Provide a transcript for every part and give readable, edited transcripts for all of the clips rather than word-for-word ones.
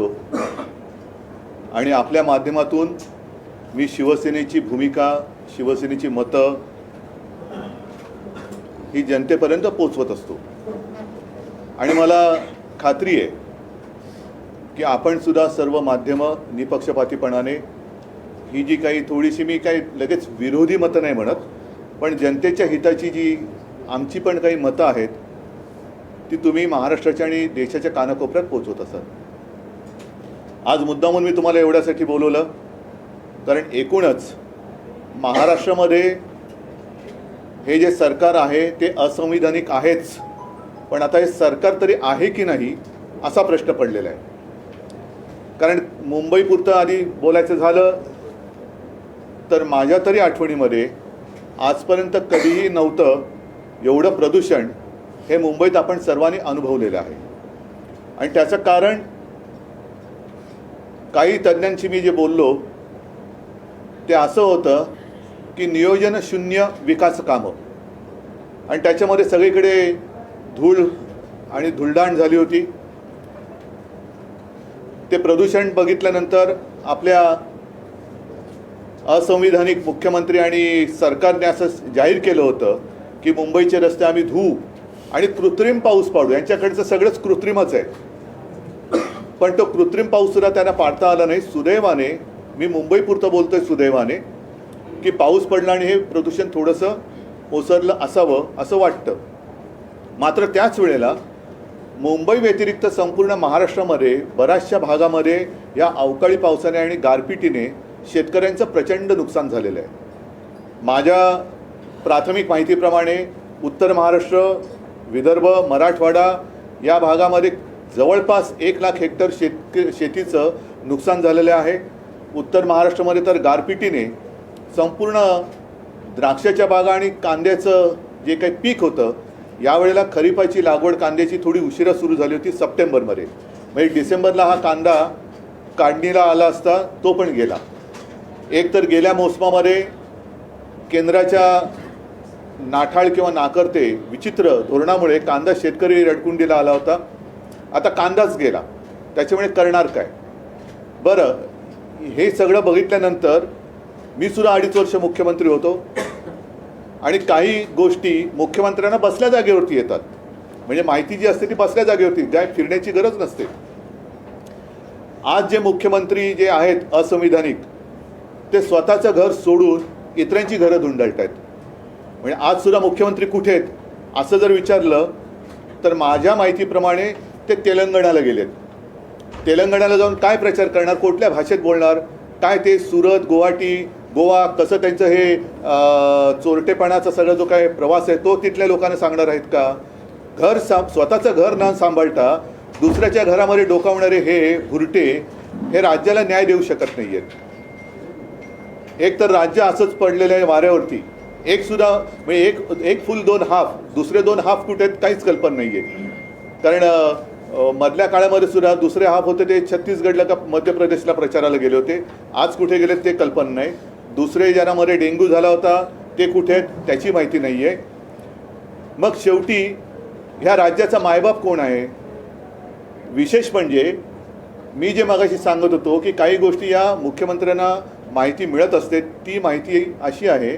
असतो आणि आपल्या माध्यमातून मी शिवसेनेची भूमिका, शिवसेनेची मतं ही जनतेपर्यंत पोचवत असतो आणि मला खात्री आहे की आपण सुद्धा सर्व माध्यमं निपक्षपातीपणाने ही जी काही थोडीशी, मी काही लगेच विरोधी मतं नाही म्हणत, पण जनतेच्या हिताची जी आमची पण काही मतं आहेत ती तुम्ही महाराष्ट्राच्या आणि देशाच्या कानाकोपऱ्यात पोचवत असाल. आज मुद्दामून मी तुम्हाला एवढ्यासाठी बोलवलं कारण एकूणच महाराष्ट्रामध्ये हे जे सरकार आहे ते असंविधानिक आहेच, पण आता हे सरकार तरी आहे की नाही असा प्रश्न पडलेला आहे. कारण मुंबईपुरतं आधी बोलायचं झालं तर माझ्या तरी आठवणीमध्ये आजपर्यंत कधीही नव्हतं एवढं प्रदूषण हे मुंबईत आपण सर्वांनी अनुभवलेलं आहे. आणि त्याचं कारण काही तज्ज्ञांशी मी जे बोललो ते असं होतं की नियोजन शून्य विकास कामं, आणि त्याच्यामध्ये सगळीकडे धूळ आणि धुळदाण झाली होती. ते प्रदूषण बघितल्यानंतर आपल्या असंविधानिक मुख्यमंत्री आणि सरकारने असं जाहीर केलं होतं की मुंबईचे रस्ते आम्ही धुवू आणि कृत्रिम पाऊस पाडू. यांच्याकडचं सगळंच कृत्रिमच आहे, पण तो कृत्रिम पाऊससुद्धा त्यांना पाडता आला नाही. सुदैवाने, मी मुंबईपुरतं बोलतोय, सुदैवाने की पाऊस पडला आणि हे प्रदूषण थोडंसं ओसरलं असावं असं वाटतं. मात्र त्याच वेळेला मुंबई व्यतिरिक्त संपूर्ण महाराष्ट्रामध्ये बऱ्याचशा भागामध्ये या अवकाळी पावसाने आणि गारपिटीने शेतकऱ्यांचं प्रचंड नुकसान झालेलं आहे. माझ्या प्राथमिक माहितीप्रमाणे उत्तर महाराष्ट्र, विदर्भ, मराठवाडा या भागामध्ये जवळपास 1,00,000 हेक्टर शेतीचं नुकसान झालेलं आहे. उत्तर महाराष्ट्रामध्ये तर गारपिटीने संपूर्ण द्राक्षाच्या बागा आणि कांद्याचं जे काही पीक होतं, यावेळेला खरीपाची लागवड कांद्याची थोडी उशिरा सुरू झाली होती सप्टेंबरमध्ये. म्हणजे डिसेंबरला हा कांदा काढणीला आला असता, तो पण गेला. एक तर गेल्या मोसमामध्ये केंद्राच्या नाठाळ किंवा नाकर्ते विचित्र धोरणामुळे कांदा शेतकरी रडकुंडीला आला होता. आता कांदाच गेला, त्याच्यामुळे करणार काय? बरं, हे सगळं बघितल्यानंतर मी सुद्धा 2.5 वर्ष मुख्यमंत्री होतो आणि काही गोष्टी मुख्यमंत्र्यांना बसल्या जागेवरती येतात. म्हणजे माहिती जी असते ती बसल्या जागेवरती, काय फिरण्याची गरज नसते. आज जे मुख्यमंत्री जे आहेत असंविधानिक, ते स्वतःचं घर सोडून इतरांची घरं धुंडाळत आहेत. म्हणजे आज सुद्धा मुख्यमंत्री कुठे आहेत असं जर विचारलं तर माझ्या माहितीप्रमाणे ते तेलंगणाला गेलेत. तेलंगणाला जाऊन काय प्रचार करणार, कुठल्या भाषेत बोलणार, काय ते सुरत, गुवाहाटी, गोवा कसं त्यांचं हे चोरटेपणाचा सगळा जो काय प्रवास आहे तो तिथल्या लोकांना सांगणार आहेत का? स्वतःचं घर न सांभाळता दुसऱ्याच्या घरामध्ये डोकावणारे हे भुरटे हे राज्याला न्याय देऊ शकत नाही आहेत. एक तर राज्य असंच पडलेलं आहे वाऱ्यावरती. म्हणजे एक फुल दोन हाफ, दुसरे 2 हाफ कुठे आहेत काहीच कल्पना नाही आहे. कारण मधल्या काळामध्ये सुद्धा दुसरे हाफ होते ते छत्तीसगडला का मध्य प्रदेशला प्रचाराला गेले होते. आज कुठे गेलेत ते कल्पना नाही. दुसरे ज्यांच्यामध्ये डेंग्यू झाला होता ते कुठे आहेत त्याची माहिती नाही आहे. मग शेवटी ह्या राज्याचा मायबाप कोण आहे? विशेष म्हणजे मी जे मगाशी सांगत होतो की काही गोष्टी या मुख्यमंत्र्यांना माहिती मिळत असते. ती माहिती अशी आहे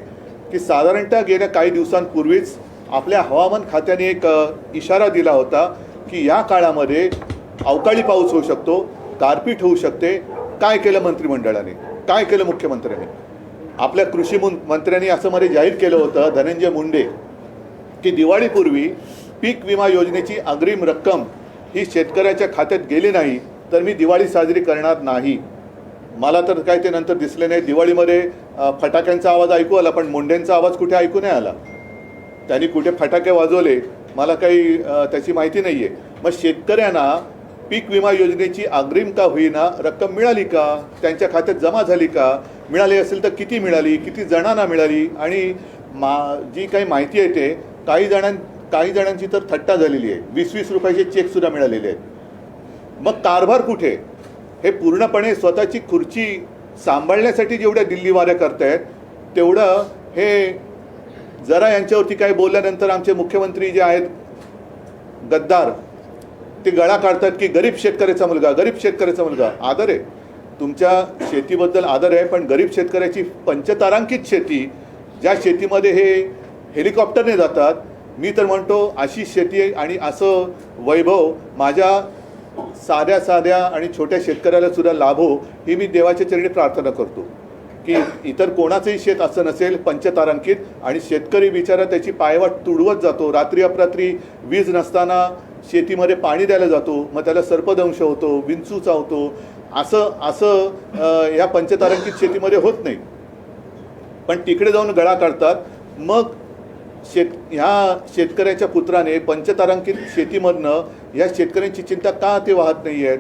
की साधारणतः गेल्या काही दिवसांपूर्वीच आपल्या हवामान खात्याने एक इशारा दिला होता की या काळामध्ये अवकाळी पाऊस होऊ शकतो, गारपीट होऊ शकते. काय केलं मंत्रिमंडळाने, काय केलं मुख्यमंत्र्यांनी? आपल्या कृषी मंत्र्यांनी असं मध्ये जाहीर केलं होतं, धनंजय मुंडे, की दिवाळीपूर्वी पीक विमा योजनेची अग्रिम रक्कम ही शेतकऱ्याच्या खात्यात गेली नाही तर मी दिवाळी साजरी करणार नाही. मला तर काय ते नंतर दिसले नाही. दिवाळीमध्ये फटाक्यांचा आवाज ऐकू आला, पण मुंडेंचा आवाज कुठे ऐकू नाही आला. त्यांनी कुठे फटाके वाजवले मला काही त्याची माहिती नाही आहे. मग शेतकऱ्यांना पीक विमा योजनेची अग्रिम का होईना रक्कम मिळाली का? त्यांच्या खात्यात जमा झाली का? मिळाली असेल तर किती मिळाली, किती जणांना मिळाली? आणि जी काही माहिती आहे ते काही जणांची तर थट्टा झालेली आहे. 20-20 रुपयाचे चेकसुद्धा मिळालेले आहेत. मग कारभार कुठे? हे पूर्णपणे स्वतःची खुर्ची सांभाळण्यासाठी जेवढ्या दिल्ली वाऱ्या करतायत तेवढं हे जरा यांच्यावरती काय बोलल्यानंतर आमचे मुख्यमंत्री जे आहेत गद्दार, ते गळा काढतात की गरीब शेतकऱ्याचा मुलगा, गरीब शेतकऱ्याचा मुलगा. आदर आहे, तुमच्या शेतीबद्दल आदर आहे, पण गरीब शेतकऱ्याची पंचतारांकित शेती, ज्या शेतीमध्ये हे हेलिकॉप्टरने जातात, मी तर म्हणतो अशी शेती आणि असं वैभव माझ्या साध्या साध्या आणि छोट्या शेतकऱ्याला सुद्धा लाभो, ही मी देवाच्या चरणी प्रार्थना करतो की इतर कोणाचंही शेत असं नसेल पंचतारांकित. आणि शेतकरी बिचारा त्याची पायवाट तुडवत जातो, रात्री अपरात्री वीज नसताना शेतीमध्ये पाणी द्यायला जातो, मग त्याला सर्पदंश होतो, विंचू चावतो. असं या पंचतारांकित शेतीमध्ये होत नाही, पण तिकडे जाऊन गळा काढतात. मग ह्या शेतकऱ्याच्या पुत्राने पंचतारांकित शेतीमधनं या शेतकऱ्यांची चिंता का ते वाहत नाही आहेत.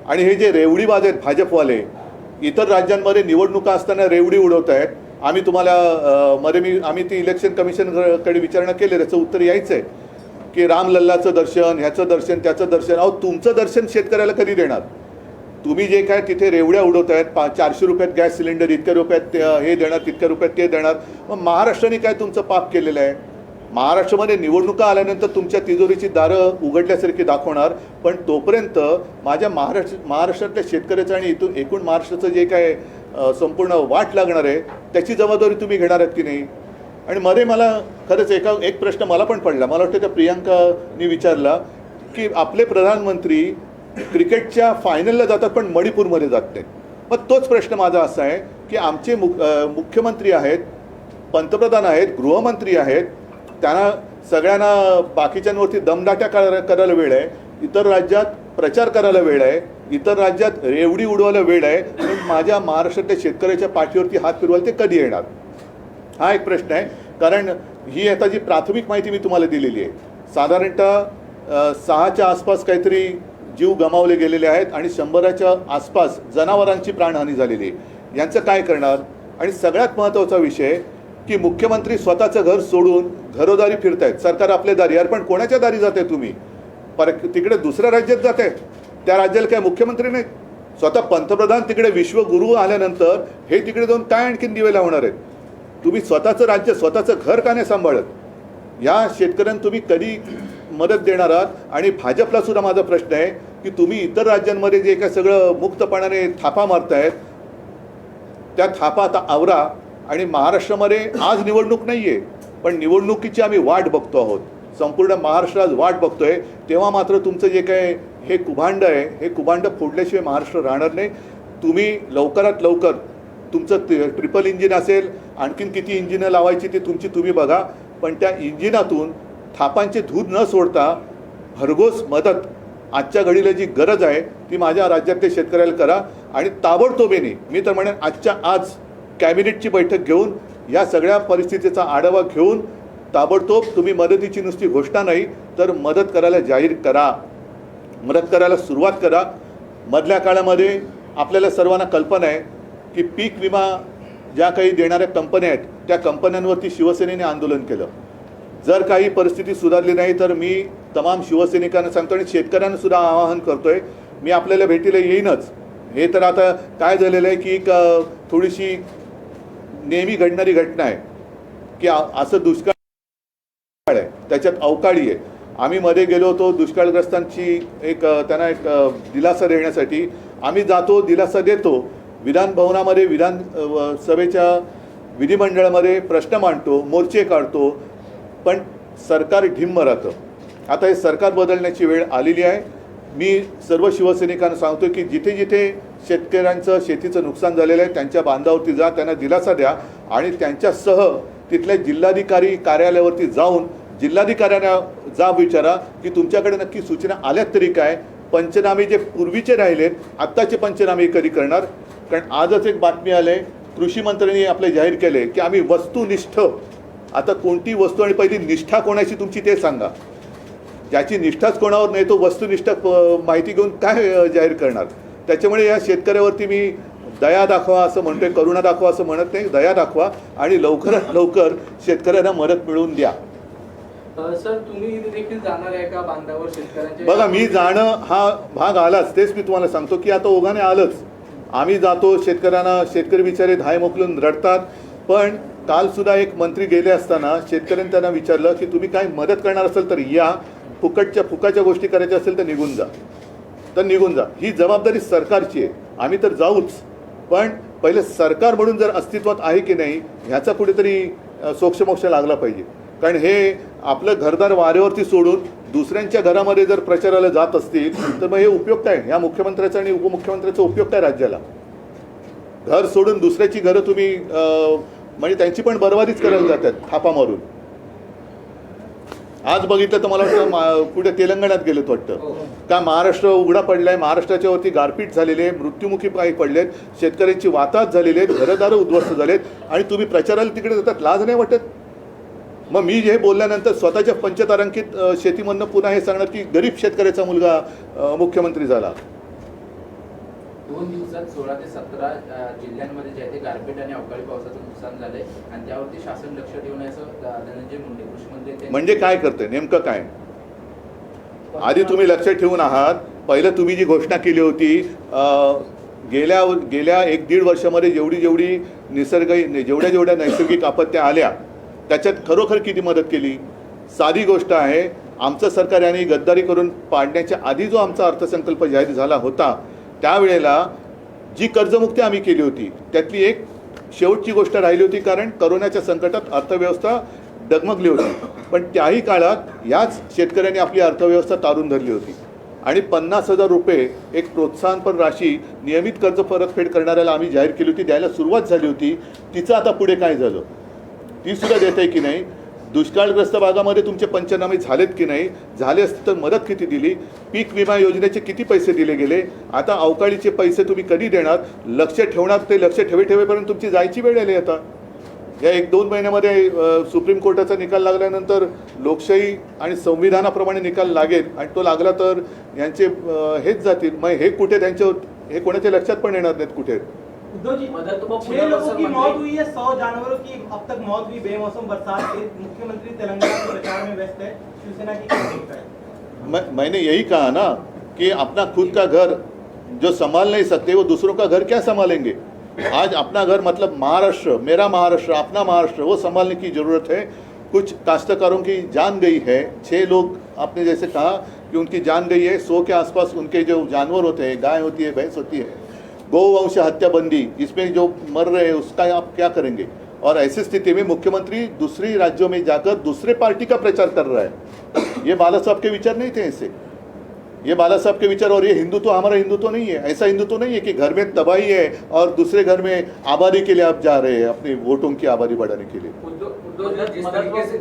आणि हे जे रेवडीबाज आहेत भाजपवाले, इतर राज्यांमध्ये निवडणुका असताना रेवडी उडवत आहेत. आम्ही तुम्हाला आम्ही ती इलेक्शन कमिशनकडे विचारणा केली, त्याचं उत्तर यायचं आहे की रामलल्लाचं दर्शन, ह्याचं दर्शन, त्याचं दर्शन. अहो, तुमचं दर्शन शेतकऱ्याला कधी देणार? तुम्ही जे काय तिथे रेवड्या उडवत आहेत, 400 रुपयात गॅस सिलेंडर, इतक्या रुपयात हे देणार, तितक्या रुपयात ते देणार. मग महाराष्ट्राने काय तुमचं पाप केलेलं आहे? महाराष्ट्रामध्ये निवडणुका आल्यानंतर तुमच्या तिजोरीची दारं उघडल्यासारखी दाखवणार, पण तोपर्यंत माझ्या महाराष्ट्रातल्या शेतकऱ्याचं आणि इथून एकूण महाराष्ट्राचं जे काय संपूर्ण वाट लागणार आहे त्याची जबाबदारी तुम्ही घेणार आहात की नाही? आणि मध्ये मला खरंच एक प्रश्न मला पण पडला, मला वाटतं त्या प्रियांकानी विचारला की आपले प्रधानमंत्री क्रिकेटच्या फायनलला जातात पण मणिपूरमध्ये जात नाहीत. मग तोच प्रश्न माझा असा आहे की आमचे मुख्यमंत्री आहेत, पंतप्रधान आहेत, गृहमंत्री आहेत, त्यांना सगळ्यांना बाकीच्यांवरती दमदाट्या करायला वेळ आहे, इतर राज्यात प्रचार करायला वेळ आहे, इतर राज्यात रेवडी उडवायला वेळ आहे, पण माझ्या महाराष्ट्रातल्या शेतकऱ्याच्या पाठीवरती हात फिरवायला ते कधी येणार? हा एक प्रश्न आहे. कारण ही आता जी प्राथमिक माहिती मी तुम्हाला दिलेली आहे, साधारणतः 6च्या आसपास काहीतरी जीव गमावले गेलेले आहेत आणि 100च्या आसपास जनावरांची प्राणहानी झालेली आहे. यांचं काय करणार? आणि सगळ्यात महत्त्वाचा विषय की मुख्यमंत्री स्वतःचं घर सोडून घरोदारी फिरतायत. सरकार आपल्या दारी, यार पण कोणाच्या दारी जाते तुम्ही? तिकडे दुसऱ्या राज्यात जाते, त्या राज्याला काय मुख्यमंत्री नाही? स्वतः पंतप्रधान तिकडे विश्वगुरू आल्यानंतर हे तिकडे जाऊन काय आणखीन दिवे लावणार आहेत? तुम्ही स्वतःचं राज्य, स्वतःचं घर का नाही सांभाळत? या शेतकऱ्यांना तुम्ही कधी मदत देणार आहात? आणि भाजपला सुद्धा माझा प्रश्न आहे की तुम्ही इतर राज्यांमध्ये जे काय सगळं मुक्तपणाने थापा मारतायत, त्या थापा आता आवरा. आणि महाराष्ट्रामध्ये आज निवडणूक नाही आहे, पण निवडणुकीची आम्ही वाट बघतो आहोत, संपूर्ण महाराष्ट्र आज वाट बघतोय. तेव्हा मात्र तुमचं जे काय हे कुभांड आहे, हे कुभांड फोडल्याशिवाय महाराष्ट्र राहणार नाही. तुम्ही लवकरात लवकर तुमचं ट्रिपल इंजिन असेल, आणखीन किती इंजिनं लावायची ते तुम्ही बघा, पण त्या इंजिनातून थापांचे धूत न सोडता भरघोस मदत आजच्या घडीला जी गरज आहे ती माझ्या राज्यातल्या शेतकऱ्याला करा. आणि ताबडतोबीने मी तर म्हणेन आजच्या आज कॅबिनेटची बैठक घेऊन या सगळ्या परिस्थितीचा आढावा घेऊन ताबडतोब तुम्ही मदतीची नुसती घोषणा नाही तर मदत करायला जाहीर करा, मदत करायला सुरुवात करा. मधल्या काळामध्ये आपल्याला सर्वांना कल्पना आहे की पीक विमा ज्या काही देणाऱ्या कंपन्या आहेत त्या कंपन्यांवरती शिवसेनेने आंदोलन केलं. जर काही परिस्थिती सुधारली नाही तर मी तमाम शिवसैनिकांना सांगतो आणि शेतकऱ्यांना सुद्धा आवाहन करतोय, मी आपल्याला भेटीला येईनच. हे तर आता काय झालेलं आहे की थोडीशी नेहमी घडणारी घटना आहे की असं दुष्काळ आहे, त्याच्यात अवकाळी आहे. आम्ही मध्ये गेलो होतो दुष्काळग्रस्तांची त्यांना एक दिलासा देण्यासाठी. आम्ही जातो, दिलासा देतो, विधान भवनामध्ये विधानसभेच्या विधिमंडळामध्ये प्रश्न मांडतो, मोर्चे काढतो, पण सरकार ढिम्म राहतं. आता हे सरकार बदलण्याची वेळ आलेली आहे. मी सर्व शिवसैनिकांना सांगतो की जिथे जिथे शेतकऱ्यांचं शेतीचं नुकसान झालेलं आहे त्यांच्या बांधावरती जा, त्यांना दिलासा द्या आणि त्यांच्यासह तिथल्या जिल्हाधिकारी कार्यालयावरती जाऊन जिल्हाधिकाऱ्यांना जा विचारा की तुमच्याकडे नक्की सूचना आल्यात तरी काय, पंचनामे जे पूर्वीचे राहिलेत आत्ताचे पंचनामे कधी करणार. कारण आजच एक बातमी आली आहे, कृषी मंत्र्यांनी आपले जाहीर केले की आम्ही वस्तुनिष्ठ, आता कोणती वस्तू आणि पहिली निष्ठा कोणाची तुमची ते सांगा. ज्याची निष्ठाच कोणावर नाही तो वस्तुनिष्ठ माहिती घेऊन काय जाहीर करणार. त्याच्यामुळे या शेतकऱ्यावरती मी दया दाखवा असं म्हणतोय, करुणा दाखवा असं म्हणत नाही, दया दाखवा आणि लवकरात लवकर शेतकऱ्यांना मदत मिळवून द्या. सर, तुम्ही देखील जाणार आहे का बांधावर शेतकऱ्यांच्या? बघा, मी जाणं हा भाग आलाच, तेच मी तुम्हाला सांगतो की आता ओघाने आलंच. आम्ही जातो, शेतकऱ्यांना, शेतकरी बिचारे धाय मोकलून रडतात. पण काल सुद्धा एक मंत्री गेले असताना शेतकऱ्यांनी त्यांना विचारलं की तुम्ही काय मदत करणार असेल तर या, फुकाच्या गोष्टी करायच्या असेल तर निघून जा. ही जबाबदारी सरकारची आहे. आम्ही तर जाऊच, पण पहिले सरकार म्हणून जर अस्तित्वात आहे की नाही ह्याचा कुठेतरी सोक्षमोक्ष लागला पाहिजे. कारण हे आपलं घरदार वाऱ्यावरती सोडून दुसऱ्यांच्या घरामध्ये जर प्रचाराला जात असतील तर मग हे उपयोग काय? ह्या मुख्यमंत्र्याचा आणि उपमुख्यमंत्र्याचा उपयोग काय राज्याला? घर सोडून दुसऱ्याची घरं तुम्ही म्हणजे त्यांची पण बरबादीच करायला जातात थापा मारून. आज बघितलं तर मला वाटतं कुठे तेलंगणात गेलेत वाटतं का महाराष्ट्र उघडा पडलाय, महाराष्ट्राच्या वरती गारपीट झालेली आहे, मृत्युमुखी काही पडलेत, शेतकऱ्यांची वाताहत झालेली आहेत, घरदारं उद्ध्वस्त झालेत आणि तुम्ही प्रचाराला तिकडे जातात. लाज नाही वाटत? मग मी हे बोलल्यानंतर स्वतःच्या पंचतारांकित शेतीमधनं पुन्हा हे सांगणार की गरीब शेतकऱ्याचा मुलगा मुख्यमंत्री झाला. 2 दिवसात 16 ते 17 जिल्ह्यांमध्ये जे आहे ते गारपीट आणि अवकाळी पावसाचं नुकसान झालंय आणि त्यावरती शासन लक्ष ठेवून असं धनंजय मुंडे कृषी मंत्री म्हणजे काय करते नेमकं काय? आधी तुम्ही लक्ष ठेवून आहात. पहिलं तुम्ही जी घोषणा केली होती गेल्या 1-1.5 वर्षामध्ये जेवढी जेवढ्या नैसर्गिक आपत्त्या आल्या त्याच्यात खरोखर किती मदत केली? साधी गोष्ट आहे. आमचं सरकार यांनी गद्दारी करून पाडण्याच्या आधी जो आमचा अर्थसंकल्प जाहीर झाला होता त्यावेळेला जी कर्जमुक्ती आम्ही केली होती त्यातली एक शेवटची गोष्ट राहिली होती, कारण करोनाच्या संकटात अर्थव्यवस्था डगमगली होती. पण त्याही काळात याच शेतकऱ्यांनी आपली अर्थव्यवस्था तारून धरली होती आणि 50,000 रुपये एक प्रोत्साहनपर राशी नियमित कर्ज परतफेड करणाऱ्याला आम्ही जाहीर केली होती, द्यायला सुरुवात झाली होती. तिचं आता पुढे काय झालं ती सुद्धा देत आहे की नाही? दुष्काळग्रस्त भागामध्ये तुमचे पंचनामे झालेत की नाही? झाले असते तर मदत किती दिली? पीक विमा योजनेचे किती पैसे दिले गेले? आता अवकाळीचे पैसे तुम्ही कधी देणार? लक्ष ठेवणार ते लक्ष ठेवेपर्यंत तुमची जायची वेळ आली. आता या 1-2 महिन्यामध्ये सुप्रीम कोर्टाचा निकाल लागल्यानंतर लोकशाही आणि संविधानाप्रमाणे निकाल लागेल आणि तो लागला तर यांचे हेच जातील. मग हे कुठे त्यांच्यावर हे कोणाच्या लक्षात पण येणार नाहीत कुठे. उद्धव जी, 6 लोगों की मौत हुई है, 100 जानवरों की अब तक मौत हुई बेमौसम बरसात से. मुख्यमंत्री तेलंगाना के प्रचार में व्यस्त है. शिवसेना की क्या भूमिका है? मैंने यही कहा ना कि अपना खुद का घर जो संभाल नहीं सकते वो दूसरों का घर क्या संभालेंगे? आज अपना घर मतलब महाराष्ट्र, मेरा महाराष्ट्र, अपना महाराष्ट्र, वो संभालने की ज़रूरत है. कुछ काश्तकारों की जान गई है. 6 लोग आपने जैसे कहा कि उनकी जान गई है. 100 के आसपास उनके जो जानवर होते हैं, गाय होती है, भैंस होती है. गौवंश हत्याबंदी इसमें जो मर रहे हैं उसका आप क्या करेंगे? और ऐसी स्थिति में मुख्यमंत्री दूसरी राज्यों में जाकर दूसरे पार्टी का प्रचार कर रहा है. ये बाला साहब के विचार नहीं थे ऐसे. ये बाला साहब के विचार और ये हिंदुत्व हमारा हिंदुत्व नहीं है. ऐसा हिंदुत्व नहीं है कि घर में तबाही है और दूसरे घर में आबादी के लिए आप जा रहे हैं, अपनी वोटों की आबादी बढ़ाने के लिए. उद्धव जी,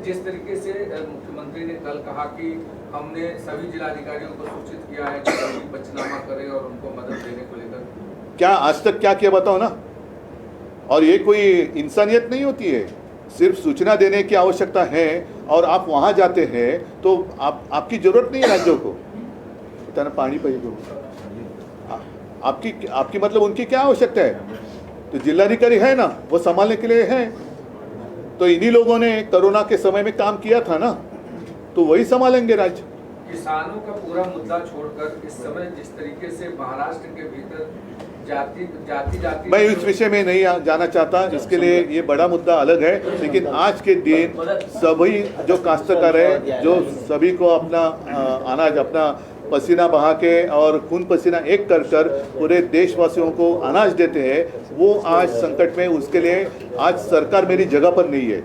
जिस तरीके से मुख्यमंत्री ने कल कहा कि हमने सभी जिलाधिकारियों को सूचित किया है कि सभी पंचनामा करें और उनको मदद देने को लेकर, क्या आज तक क्या किया बताओ ना. और ये कोई इंसानियत नहीं होती है. सिर्फ सूचना देने की आवश्यकता है और आप वहाँ जाते हैं तो आपकी ज़रूरत नहीं है राज्यों को. त्यांना पाणी पाहिजे. आपकी मतलब उनकी क्या आवश्यकता है? तो जिलाधिकारी है ना, वो संभालने के लिए है. तो इन्हीं लोगों ने कोरोना के समय में काम किया था ना, तो वही संभालेंगे राज्य. किसानों का पूरा मुद्दा छोड़कर इस समय जिस तरीके से महाराष्ट्र के भीतर जाति मैं इस विषय में नहीं जाना चाहता. इसके लिए ये बड़ा मुद्दा अलग है. लेकिन आज के दिन सभी जो काश्तकार है, जो सभी को अपना अनाज, अपना पसीना बहा के और खून पसीना एक कर पूरे देशवासियों को अनाज देते हैं, वो आज संकट में. उसके लिए आज सरकार मेरी जगह पर नहीं है.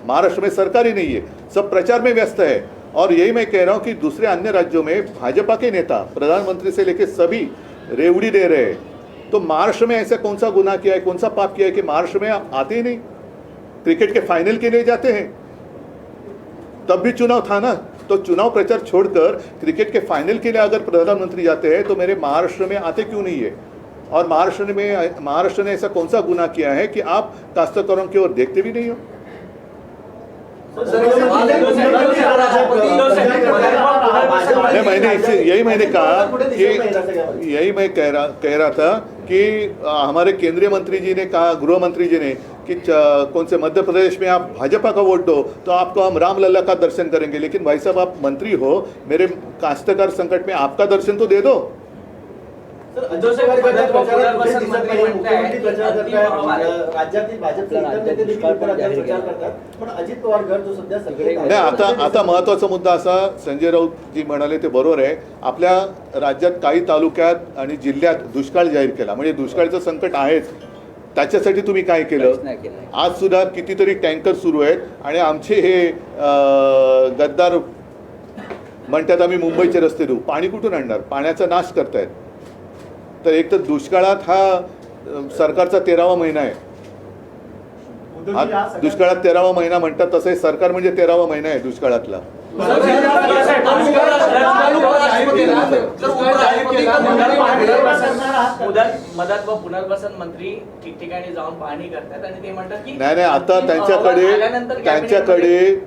महाराष्ट्र में सरकार ही नहीं है, सब प्रचार में व्यस्त है. और यही मैं कह रहा हूँ कि दूसरे अन्य राज्यों में भाजपा के नेता प्रधानमंत्री से लेकर सभी रेवड़ी दे रहे हैं. तो महाराष्ट्र में ऐसा कौन सा गुनाह किया है, कौन सा पाप किया है कि महाराष्ट्र में आते ही नहीं? क्रिकेट के फाइनल के लिए जाते हैं, तब भी चुनाव था ना. तो चुनाव प्रचार छोड़कर क्रिकेट के फाइनल के लिए अगर प्रधानमंत्री जाते हैं तो मेरे महाराष्ट्र में आते क्यों नहीं है? और महाराष्ट्र ने ऐसा कौन सा गुनाह किया है कि आप काश्तकारों की ओर देखते भी नहीं हो? यही मैंने कहा कि यही मैं कह रहा था कि हमारे केंद्रीय मंत्री जी ने कहा, गृह मंत्री जी ने कि कौन से मध्य प्रदेश में आप भाजपा का वोट दो तो आपको हम रामलला का दर्शन करेंगे. लेकिन भाई साहब, आप मंत्री हो, मेरे काश्तकार संकट में आपका दर्शन तो दे दो. उद्धव साहेब पुनर्वसन मंत्री मुख्यमंत्री प्रचार करतायत, राज्यातील भाजपचे इतर नेते देखील उत्तराखंड प्रचार करतात, पण अजित पवार गट जो सध्या सगळे नाही, आता महत्त्वाचा मुद्दा असा, संजय राऊत जी म्हणाले ते बरोबर आहे. आपल्या राज्यात काही तालुक्यात आणि जिल्ह्यात दुष्काळ जाहीर केला, म्हणजे दुष्काळाचं संकट आहेच. त्याच्यासाठी तुम्ही काय केलं? आज सुद्धा कितीतरी टँकर सुरू आहेत आणि आमचे हे गद्दार म्हणतात आम्ही मुंबईचे रस्ते देऊ. पाणी कुठून आणणार? पाण्याचा नाश करतायत. तर एक तर दुष्काळात हा सरकारचा 13वा महिना आहे. दुष्काळात 13वा महिना म्हणतात, तसं हे सरकार म्हणजे 13वा महिना आहे दुष्काळातला. मदत व पुनर्वसन मंत्री ठिकठिकाणी जाऊन पाहणी करतात आणि ते म्हणतात की नाही, आता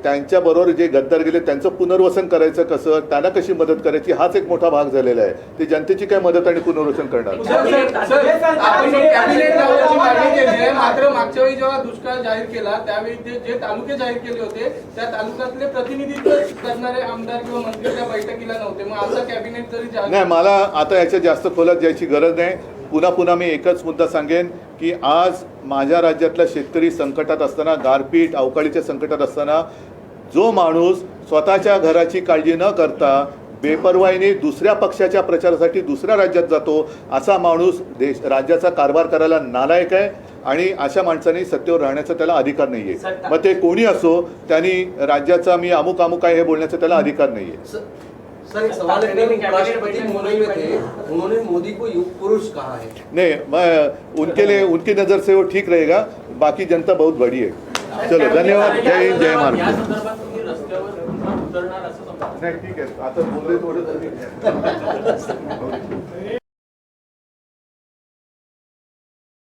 त्यांच्या बरोबर जे गद्दार गेले त्यांचं पुनर्वसन करायचं कसं, त्यांना कशी मदत करायची, हाच एक मोठा भाग झालेला आहे. ते जनतेची काय मदत आणि पुनर्वसन करणार? आपण कॅबिनेट लेवलची मागणी केली आहे, मात्र मागच्या वेळी जेव्हा दुष्काळ जाहीर केला त्यावेळी ते जे तालुके जाहीर केले होते त्या तालुक्यातले प्रतिनिधित्व करणारे आमदार किंवा मंत्री त्या बैठकीला नव्हते. मग आता कॅबिनेट जरी नाही, मला आता याच्या जास्त खोलात जायची गरज नाही. पुन्हा मी एकच मुद्दा सांगेन की आज माझ्या राज्यातला शेतकरी संकटात असताना, गारपीट अवकाळीच्या संकटात असताना, जो माणूस स्वतःच्या घराची काळजी न करता बेपर्वाईने दुसऱ्या पक्षाच्या प्रचारासाठी दुसऱ्या राज्यात जातो, असा माणूस राज्याचा कारभार करायला नालायक आहे आणि अशा माणसाने सत्तेवर राहण्याचा त्याला अधिकार नाही आहे. मग ते कोणी असो, त्यांनी राज्याचा मी अमुक आहे हे बोलण्याचा त्याला अधिकार नाही आहे. सर, एक सवाल है, राष्ट्रपति मुंबई में थे, उन्होंने मोदी को युग पुरुष कहा है. नहीं, मैं उनके लिए उनकी नज़र से वो ठीक रहेगा, बाकी जनता बहुत बड़ी है. चलो, धन्यवाद. जय हिंद, जय महाराष्ट्र. उतरणार असं समजा. नाही, ठीक आहे, आता बोलले थोडं